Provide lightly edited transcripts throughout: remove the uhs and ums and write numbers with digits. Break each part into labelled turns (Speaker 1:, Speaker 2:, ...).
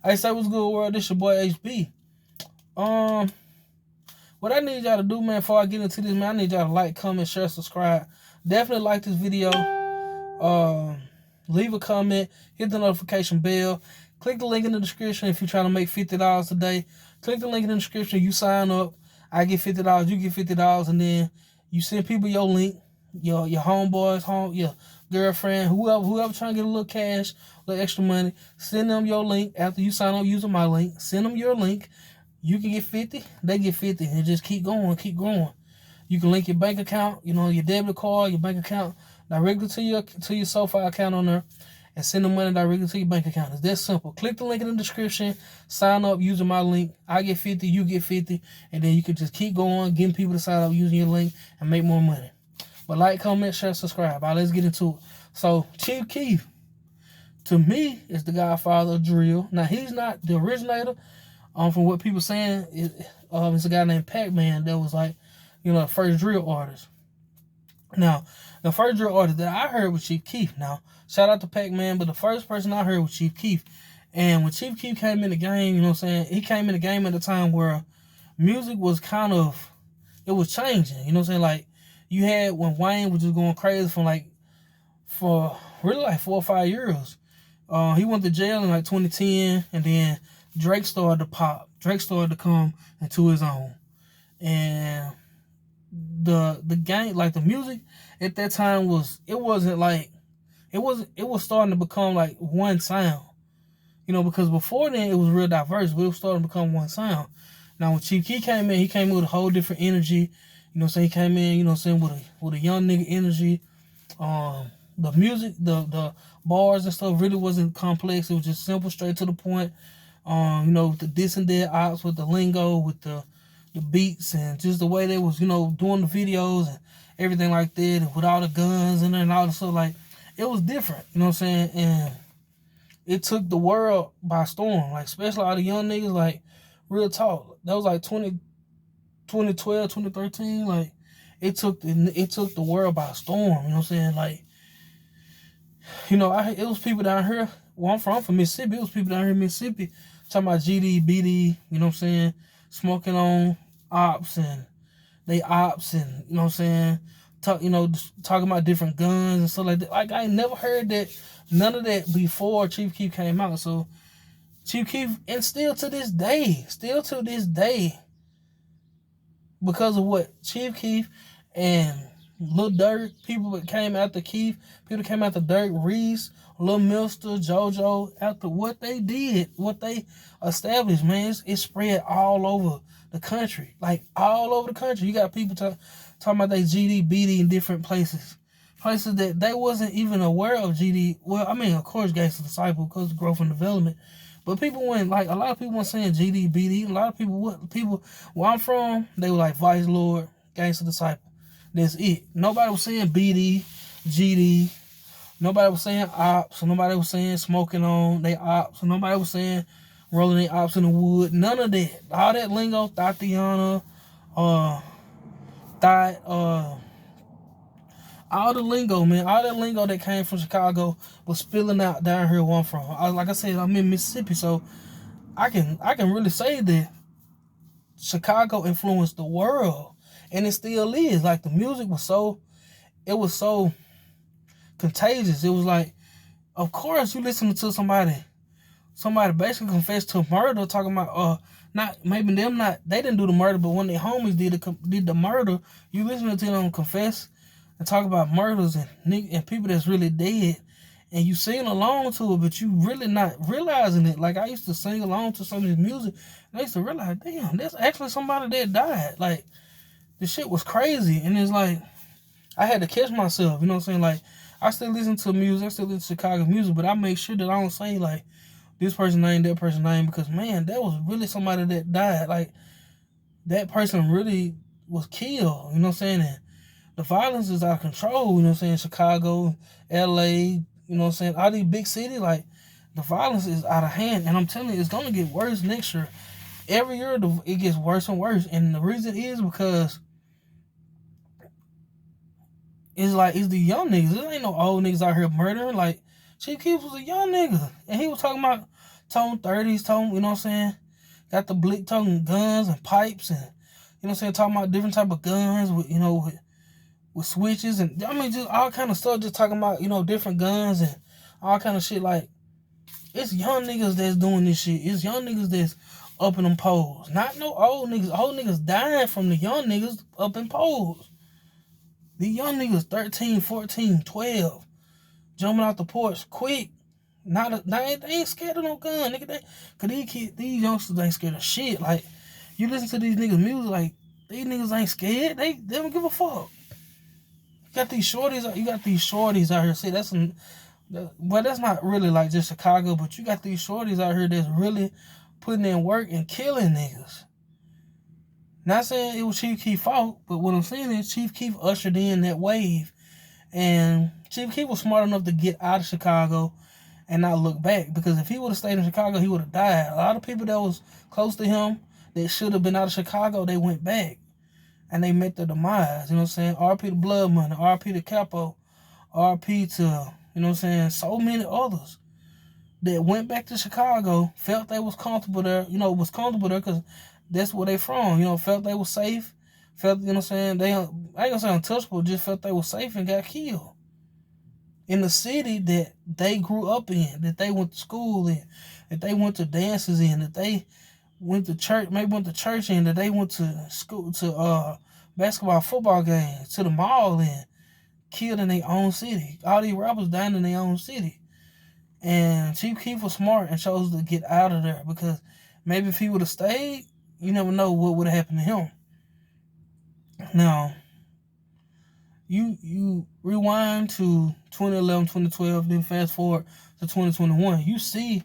Speaker 1: Hey, say what's good, world? This your boy HB. Um, what I need y'all to do, man, before I get into this, man, I need y'all to like, comment, share, subscribe. Definitely like this video. Leave a comment, hit the notification bell. Click the link in the description if you're trying to make $50 a day. Click the link in the description. You sign up. I get $50. You get $50, and then you send people your link. Your homeboys, your girlfriend, whoever trying to get a little cash, a little extra money. Send them your link after you sign up using my link. Send them your link. You can get 50, they get 50, and just keep going, keep growing. You can link your bank account, your debit card, your bank account directly to your SoFi account on there, and send the money directly to your bank account. It's that simple. Click the link in the description. Sign up using my link. I get 50, you get 50, and then you can just keep going, getting people to sign up using your link and make more money. But like, comment, share, subscribe. All right, let's get into it. So, Chief Keef, to me, is the godfather of drill. Now, he's not the originator. From what people saying, it's a guy named Pac-Man that was like, the first drill artist. Now, the first drill artist that I heard was Chief Keef. Now, shout out to Pac-Man, but the first person I heard was Chief Keef. And when Chief Keef came in the game, he came in the game at a time where music was it was changing. Like, you had when Wayne was just going crazy for really like 4 or 5 years. He went to jail in like 2010, and then Drake started to pop. Drake started to come into his own. And the game, like the music at that time was starting to become like one sound. Because before then it was real diverse, but it was starting to become one sound. Now when Chief Keef came in, he came with a whole different energy. He came in, with a young nigga energy. The music, the bars and stuff really wasn't complex. It was just simple, straight to the point. With the this and that ops, with the lingo, with the beats, and just the way they was, doing the videos and everything like that, and with all the guns in there and all the stuff, like, it was different, and it took the world by storm, like, especially all the young niggas, like, real talk. That was like 2012, 2013, like, it took the world by storm, like, it was people down here. Well, I'm from Mississippi. It was people down here in Mississippi talking about GD, BD, smoking on ops and they ops, and talking about different guns and stuff like that. Like, I ain't never heard none of that before Chief Keef came out. So Chief Keef, and still to this day, because of what Chief Keef and Lil Durk, people that came after Keef, people that came after Durk, Reese, Lil Mister, JoJo, after what they did, what they established, man, it spread all over the country. Like, all over the country. You got people talking about they GD, BD in different places. Places that they wasn't even aware of GD. Well, I mean, of course, Gangsta Disciple, because of growth and development. But people went, like, a lot of people weren't saying GD, BD. A lot of people, where I'm from, they were like Vice Lord, Gangsta Disciple. That's it. Nobody was saying BD, GD. Nobody was saying ops. Nobody was saying smoking on they ops. Nobody was saying rolling their ops in the wood. None of that. All that lingo, Tatiana, all the lingo, man. All that lingo that came from Chicago was spilling out down here where I'm from. Like I said, I'm in Mississippi, so I can really say that Chicago influenced the world. And it still is. Like, the music was so contagious. It was like, of course, you listen to somebody basically confess to murder, talking about they didn't do the murder, but when their homies did the murder, you listening to them confess and talk about murders and people that's really dead, and you sing along to it, but you really not realizing it. Like, I used to sing along to some of this music, and I used to realize, damn, that's actually somebody that died. Like, the shit was crazy. And it's like, I had to catch myself, Like, I still listen to music, I still listen to Chicago music, but I make sure that I don't say, like, this person's name, that person's name, because, man, that was really somebody that died. Like, that person really was killed, And the violence is out of control, Chicago, LA, all these big cities, like, the violence is out of hand. And I'm telling you, it's going to get worse next year. Every year, it gets worse and worse. And the reason is because it's the young niggas. There ain't no old niggas out here murdering. Like, Chief Keef was a young nigga, and he was talking about told him 30s, told him, you know what I'm saying? Got the blick talking guns and pipes and, you know what I'm saying, talking about different type of guns with, you know, with switches and, I mean, just all kind of stuff, just talking about, you know, different guns and all kind of shit. Like, it's young niggas that's doing this shit. It's young niggas that's up in them poles. Not no old niggas. Old niggas dying from the young niggas up in poles. The young niggas 13, 14, 12, jumping out the porch quick. They ain't scared of no gun, nigga. Cause these youngsters ain't scared of shit. Like, you listen to these niggas' music, like, these niggas ain't scared. They don't give a fuck. You got these shorties out here. See, but that's not really like just Chicago, but you got these shorties out here that's really putting in work and killing niggas. Not saying it was Chief Keef's fault, but what I'm saying is Chief Keef ushered in that wave. And Chief Keef was smart enough to get out of Chicago and not look back. Because if he would have stayed in Chicago, he would have died. A lot of people that was close to him that should have been out of Chicago, they went back. And they met their demise. You know what I'm saying? RP to Blood Money, RP to Capo, RP to, you know what I'm saying, so many others that went back to Chicago, felt they was comfortable there, you know, was comfortable there because that's where they from, you know, felt they was safe, felt, you know what I'm saying, I ain't gonna say untouchable, just felt they was safe and got killed. In the city that they grew up in, that they went to school in, that they went to dances in, that they went to church, maybe went to church in, that they went to school, to basketball, football games, to the mall in, killed in their own city. All these rappers died in their own city. And Chief Keef was smart and chose to get out of there because maybe if he would have stayed, you never know what would have happened to him. Now, you rewind to 2011, 2012, then fast forward to 2021. You see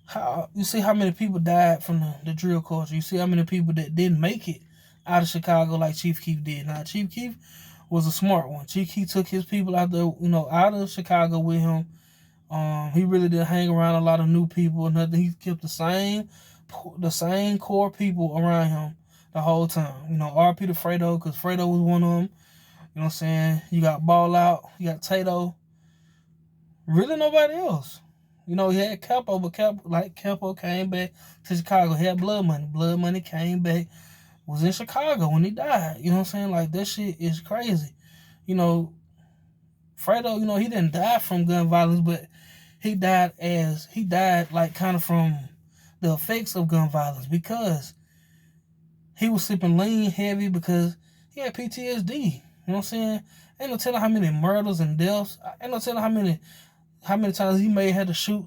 Speaker 1: how many people died from the drill culture. You see how many people that didn't make it out of Chicago like Chief Keef did. Now, Chief Keef was a smart one. Chief Keef took his people out there, you know, out of Chicago with him. He really didn't hang around a lot of new people or nothing. He kept the same core people around him the whole time. You know, RP to Fredo, because Fredo was one of them. You know what I'm saying? You got Ball Out, you got Tato. Really nobody else. You know, he had Capo, but Capo came back to Chicago. He had Blood Money. Blood Money came back, was in Chicago when he died. You know what I'm saying? Like, that shit is crazy. You know, Fredo, you know, he didn't die from gun violence, but he died like kind of from the effects of gun violence because he was sleeping lean, heavy because he had PTSD. You know what I'm saying? Ain't no telling how many murders and deaths. Ain't no telling how many times he may have had to shoot,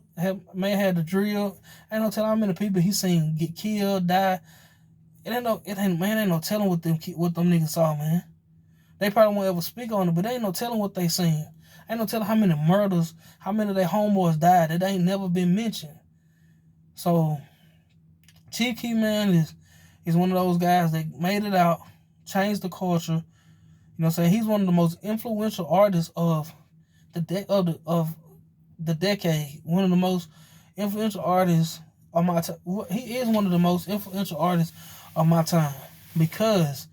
Speaker 1: may have had to drill. Ain't no telling how many people he seen get killed, die. Ain't no telling what them niggas saw, man. They probably won't ever speak on it, but ain't no telling what they seen. Ain't no telling how many murders, how many of their homeboys died. That ain't never been mentioned. So, Chief Keef, man, is one of those guys that made it out, changed the culture. You know what I'm saying? He's one of the most influential artists of the decade. One of the most influential artists of my time. He is one of the most influential artists of my time because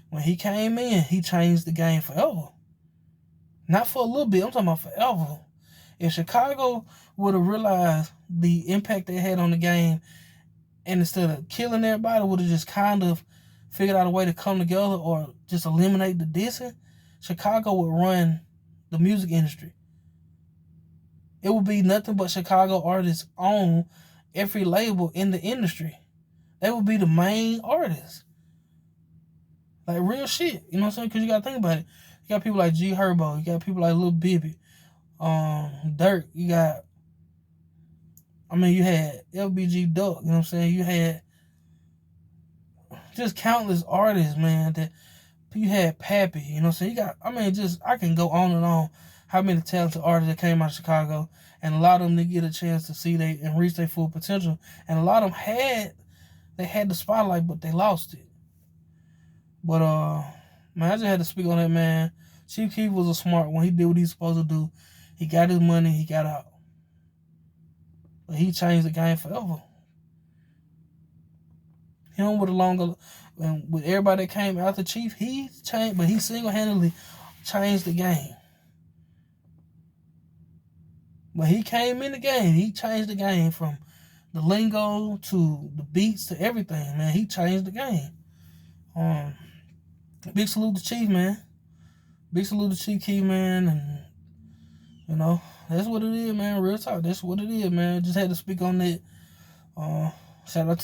Speaker 1: when he came in, he changed the game forever. Not for a little bit, I'm talking about forever. If Chicago would have realized the impact they had on the game, and instead of killing everybody, would have just kind of figured out a way to come together or just eliminate the dissing, Chicago would run the music industry. It would be nothing but Chicago artists on every label in the industry. They would be the main artists. Like, real shit. You know what I'm saying? Because you got to think about it. You got people like G Herbo. You got people like Lil Bibby. Dirk. You had LBG Duck. You know what I'm saying? You had just countless artists, man. That you had Pappy. You know what I'm saying? I can go on and on how many talented artists that came out of Chicago. And a lot of them didn't get a chance to see and reach their full potential. And a lot of them had the spotlight, but they lost it. But, man, I just had to speak on that, man. Chief Keef was a smart one. He did what he was supposed to do. He got his money. He got out. But he changed the game forever. Him with everybody that came after Chief, he changed, but he single-handedly changed the game. When he came in the game, he changed the game from the lingo to the beats to everything, man. He changed the game. Big salute to Chief, man. Big salute to Chief Keef, man. And, you know, that's what it is, man. Real talk. That's what it is, man. Just had to speak on that. Shout out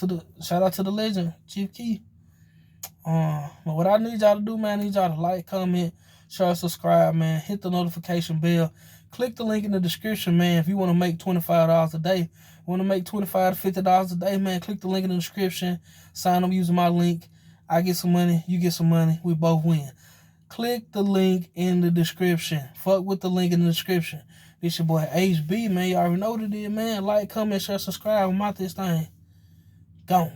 Speaker 1: to the legend, Chief Keef. But what I need y'all to do, man, I need y'all to like, comment, share, subscribe, man. Hit the notification bell. Click the link in the description, man. If you want to make $25 a day, want to make $25 to $50 a day, man, click the link in the description. Sign up using my link. I get some money, you get some money. We both win. Click the link in the description. Fuck with the link in the description. This your boy HB, man. You already know what it is, man. Like, comment, share, subscribe. I'm out this thing. Gone.